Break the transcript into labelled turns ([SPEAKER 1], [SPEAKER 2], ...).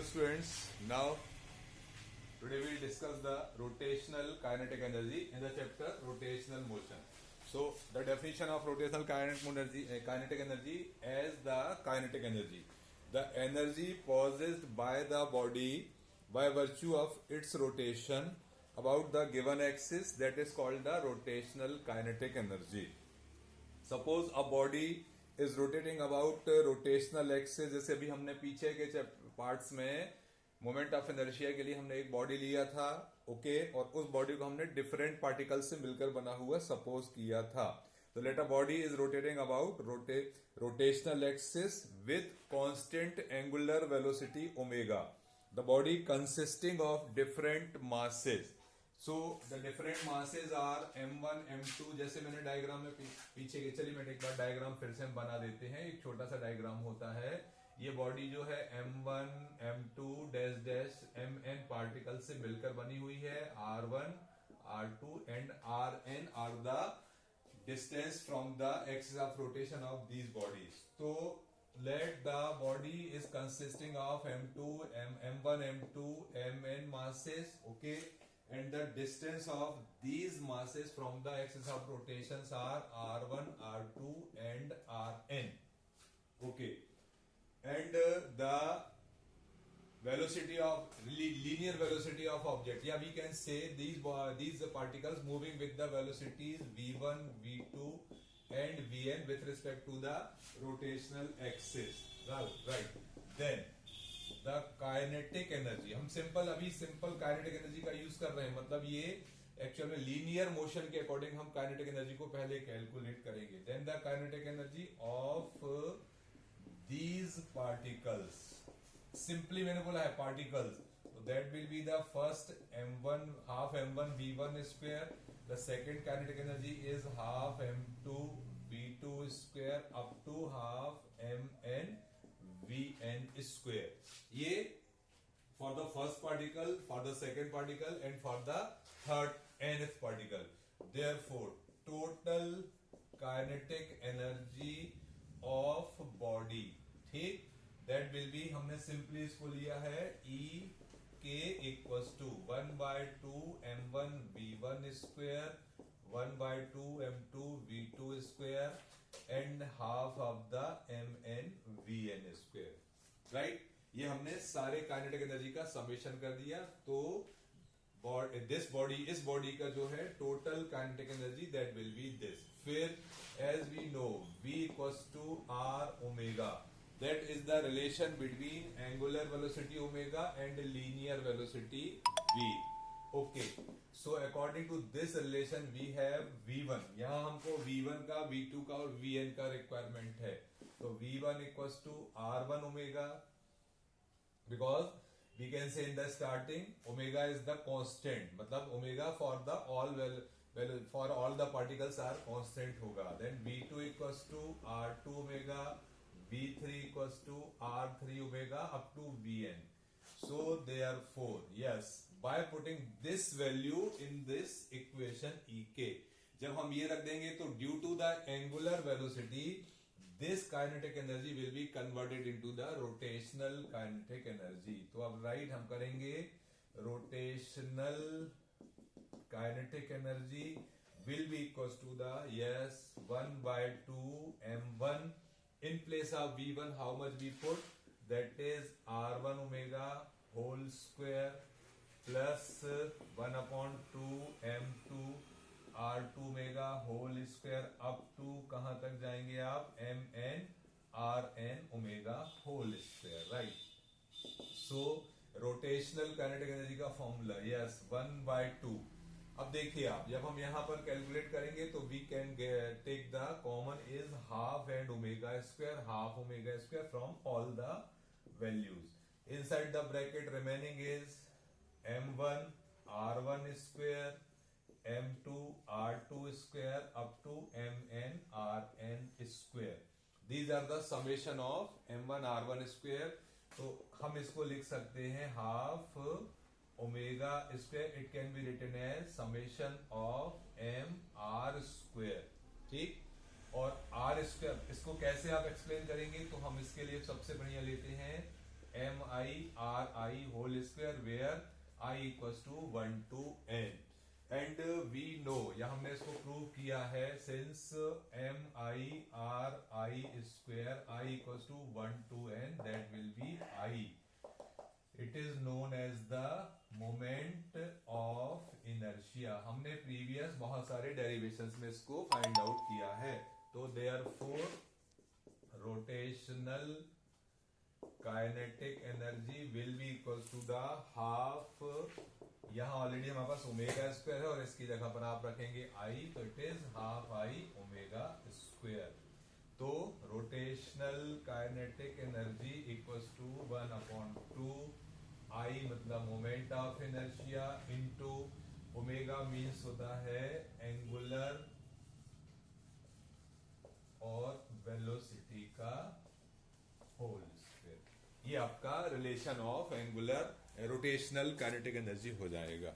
[SPEAKER 1] Hello students, now today we will discuss the rotational kinetic energy in the chapter rotational motion. So the definition of rotational kinetic energy as the kinetic energy. The energy possessed by the body by virtue of its rotation about the given axis, that is called the rotational kinetic energy. Suppose a body is rotating about rotational axis, जैसे अभी हमने पीछे के parts में moment of inertia के लिए हमने एक बॉडी लिया था, ओके, और उस बॉडी को हमने डिफरेंट पार्टिकल से मिलकर बना हुआ सपोज किया था. तो let a body is rotating about rotational axis with constant angular velocity omega. The body consisting of different masses. So the different masses are m1 m2. जैसे मैंने डायग्राम में पीछे के, चलिए मैं एक बार डायग्राम फिर से हम बना देते हैं. एक छोटा सा डायग्राम होता है. ये बॉडी जो है m1 m2 dash dash mn particle से मिलकर बनी हुई है. r1 r2 and rn are the distance from the axis of rotation of these bodies. तो let the body is consisting of m1 m2 mn masses, okay, and the distance of these masses from the axis of rotations are r1 r2 and rn, okay, and the velocity of linear velocity of object, yeah, we can say these particles moving with the velocities v1 v2 and vn with respect to the rotational axis, right. Then the kinetic energy, हम अभी simple kinetic energy का use कर रहे हैं, मतलब ये actual में linear motion के अकॉर्डिंग हम काइनेटिक एनर्जी को पहले कैलकुलेट करेंगे. Then the kinetic energy of these particles, simply मैंने बोला है पार्टिकल्स, तो that will be the first m1 half m1 v1 square. The second kinetic energy is half m2 v2 square up to half mn vn square. ये for the first particle, for the second particle and for the third nth particle. Therefore total kinetic energy of body, ठीक, that will be, हमने simply इसको लिया है E K equals to 1 by 2 m1 v1 square 1 by 2 m2 v2 square and half of the mn vn square, right. ये हमने सारे kinetic energy का summation कर दिया. तो इस बॉडी का जो है total kinetic energy that will be this. फिर as we know v equals to r omega, that is the relation between angular velocity omega and linear velocity v. Okay, so according to this relation we have v1. यहां हमको v1 का, v2 का और vn का requirement है. तो v1 equals to r1 omega, because we can say in the starting omega is the constant, मतलब omega for all the particles are constant होगा. Then v2 equals to r2 omega, v3 equals to r3 omega up to vn. So therefore, yes, by putting this value in this equation ek, जब हम ये रख देंगे तो due to the angular velocity this kinetic energy will be converted into the rotational kinetic energy. तो अब right हम करेंगे rotational kinetic energy will be equals to the, yes, 1 by 2 m1. In place of v1 how much we put, that is r1 omega whole square plus 1 upon 2 m2 r2 omega whole square up to कहां तक जाएंगे आप, mn rn omega whole square, right. So rotational kinetic energy का formula, yes, 1 by 2. अब देखिए आप, जब हम यहां पर कैलकुलेट करेंगे तो we can take the common is half and omega square, half omega square from all the values. Inside the bracket remaining is m1 r1 square, m2 r2 square up to mn rn square. These are the summation of m1 r1 square. तो हम इसको लिख सकते हैं half omega square, it can be written as summation of m r square, ठीक. और r square इसको कैसे आप एक्सप्लेन करेंगे, तो हम इसके लिए सबसे बढ़िया लेते हैं mi MIRI whole square where I equals to 1 to n and we know, या हमने इसको प्रूव किया है, since MIRI square I equals to 1 to n that will be I. It is known as the moment of inertia. हमने previous बहुत सारे derivations में इसको फाइंड आउट किया है. तो therefore rotational kinetic energy will be equals to the half, यहां already हमारे पास ओमेगा स्क्वायर है और इसकी जगह पर आप रखेंगे आई, तो it is half I omega square. तो rotational kinetic energy equals to 1/2 I मतलब moment of inertia into omega means होता है एंगुलर और वेलोसिटी का होल स्क्वायर. ये आपका relation of angular rotational kinetic energy हो जाएगा.